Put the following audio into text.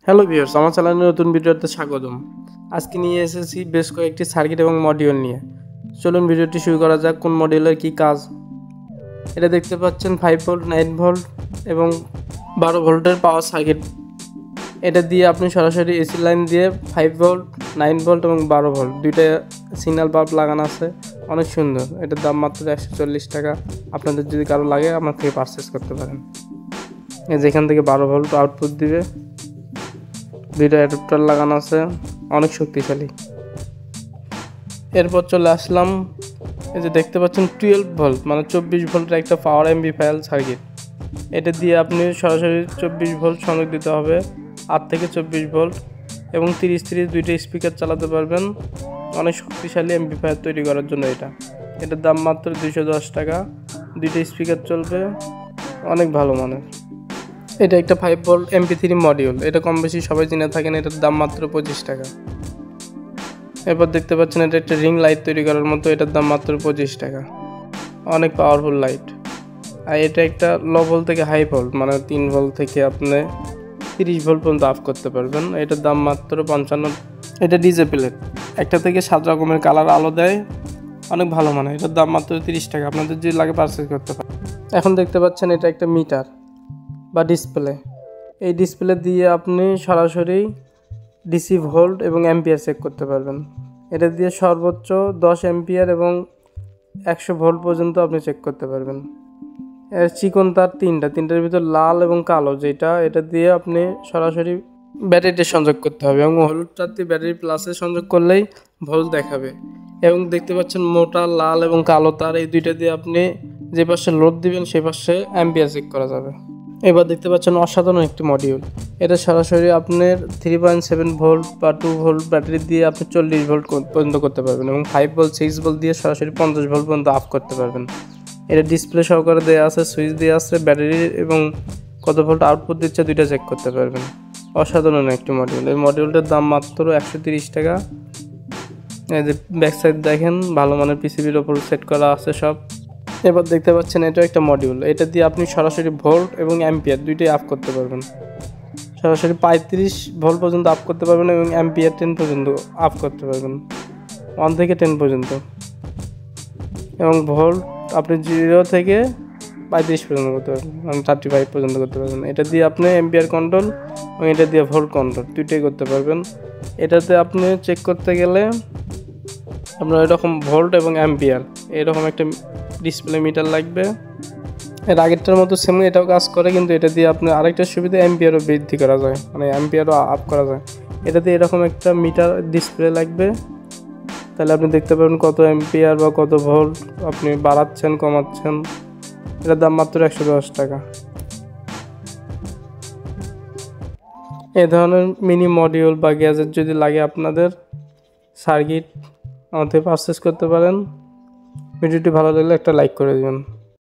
Hello viewers, আমার চ্যানেলের নতুন ভিডিওতে স্বাগতম। আজকে নিয়ে এসেছি বেশ কয়েকটি সার্কিট এবং মডিউল নিয়ে। চলুন ভিডিওটি শুরু করা যাক। কোন মডিউলের কি কাজ এটা দেখতে পাচ্ছেন। 5 ভোল্ট, 9 ভোল্ট এবং 12 ভোল্টের পাওয়ার সার্কিট। এটা দিয়ে আপনি সরাসরি এসি লাইন দিয়ে 5 ভোল্ট, 9 ভোল্ট এবং 12 ভোল্ট দুইটা সিগন্যাল বাল্ব লাগানো আছে। অনেক সুন্দর। এটার দাম মাত্র 140 টাকা। আপনাদের যদি কারো লাগে আমার থেকে পারচেস করতে পারেন। যেখান থেকে 12 ভোল্ট আউটপুট দিবে, দুইটা অ্যাডাপ্টার লাগানো আছে, অনেক শক্তিশালী। এরপর চলে আসলাম, এই যে দেখতে পাচ্ছেন 12 ভোল্ট মানে 24 ভোল্টের একটা পাওয়ার এমপ্লিফায়ার সার্কিট। এটা দিয়ে আপনি সরাসরি 24 ভোল্ট সংযোগ দিতে হবে, 8 থেকে 24 ভোল্ট এবং 30 দুইটা স্পিকার চালাতে পারবেন। অনেক শক্তিশালী এমপ্লিফায়ার তৈরি করার জন্য এটার দাম মাত্র 210 টাকা। দুইটা স্পিকার চলবে, অনেক ভালো মানের। এটা একটা 5 ভোল্ট MP3 মডিউল। এটা কম বেশি সবাই জেনে থাকেন। এটার দাম মাত্র 25 টাকা। এরপর দেখতে পাচ্ছেন এটা একটা রিং লাইট তৈরি করার মতো। এটার দাম মাত্র 25 টাকা। অনেক পাওয়ারফুল লাইট। আর এটা একটা লো ভোল্ট থেকে হাই ভোল্ট মানে 3 ভোল্ট থেকে আপনি 30 ভোল্ট পর্যন্ত অফ করতে পারবেন। এটার দাম মাত্র 55। এটা ডিজে প্লেট, একটা থেকে 7 রকমের কালার আলো দেয়, অনেক ভালো মানে। এটার দাম মাত্র 30 টাকা। আপনাদের যদি লাগে পারচেজ করতে পারেন। এখন দেখতে পাচ্ছেন এটা একটা মিটার বা ডিসপ্লে। এই ডিসপ্লে দিয়ে আপনি সরাসরি ডিসি ভোল্ট এবং অ্যাম্পিয়ার চেক করতে পারবেন। এটা দিয়ে সর্বোচ্চ 10 অ্যাম্পিয়ার এবং 100 ভোল্ট পর্যন্ত আপনি চেক করতে পারবেন। এর চিকন তার তিনটার ভিতর লাল এবং কালো যেটা, এটা দিয়ে আপনি সরাসরি ব্যাটারিতে সংযোগ করতে হবে এবং হলুদটার দিয়ে ব্যাটারি প্লাসে সংযোগ করলেই ভোল্ট দেখাবে। এবং দেখতে পাচ্ছেন মোটা লাল এবং কালো তার, এই দুইটা দিয়ে আপনি যে পাশে লোড দিবেন সেই পাশে অ্যাম্পিয়ার চেক করা যাবে। এবার দেখতে পাচ্ছেন অসাধারণ একটি মডিউল। এটা সরাসরি আপনার 3.7 ভোল্ট বা 2 ভোল্ট ব্যাটারি দিয়ে আপনি 40 ভোল্ট পর্যন্ত করতে পারবেন এবং 5 ভোল্ট 6 ভোল্ট দিয়ে সরাসরি 50 ভোল্ট পর্যন্ত অফ করতে পারবেন। এটা ডিসপ্লে সহকারে দেওয়া আছে, সুইচ দেওয়া আছে, ব্যাটারি এবং কত ভোল্ট আউটপুট দিচ্ছে দুইটা চেক করতে পারবেন। অসাধারণ একটি মডিউল। এই মডিউলটার দাম মাত্র 130 টাকা। এই যে ব্যাক সাইড দেখেন, ভালো মানের পিসিবির ওপর সেট করা আছে সব। এবার দেখতে পাচ্ছেন এটা একটা মডিউল। এটা দিয়ে আপনি সরাসরি ভোল্ট এবং অ্যাম্পিয়ার দুইটাই আপ করতে পারবেন। সরাসরি 35 ভোল্ট পর্যন্ত আপ করতে পারবেন এবং অ্যাম্পিয়ার 10 পর্যন্ত আপ করতে পারবেন, 1 থেকে 10 পর্যন্ত। এবং ভোল্ট আপনি 0 থেকে 35 পর্যন্ত করতে পারবেন, মানে 35 পর্যন্ত করতে পারবেন। এটা দিয়ে আপনি অ্যাম্পিয়ার কন্ট্রোল এবং এটা দিয়ে ভোল্ট কন্ট্রোল দুইটাই করতে পারবেন। এটাতে আপনি চেক করতে গেলে আপনার এরকম ভোল্ট এবং অ্যাম্পিয়ার এরকম একটা ডিসপ্লে মিটার লাগবে। এর আগেরটার মতো সেম এটাও কাজ করে, কিন্তু এটা দিয়ে আপনি আরেকটা সুবিধা অ্যাম্পিয়ারও বৃদ্ধি করা যায়, মানে অ্যাম্পিয়ারও আপ করা যায়। এটাতে এরকম একটা মিটার ডিসপ্লে লাগবে, তাহলে আপনি দেখতে পাবেন কত অ্যাম্পিয়ার বা কত ভোল্ট আপনি বাড়াচ্ছেন কমাচ্ছেন। এটার দাম মাত্র 110 টাকা। এ ধরনের মিনি মডিউল বা গ্যাজেট যদি লাগে আপনাদের সার্কিট আমাদের পারচেস করতে পারেন। ভিডিওটি ভালো লাগলে একটা লাইক করে দিবেন।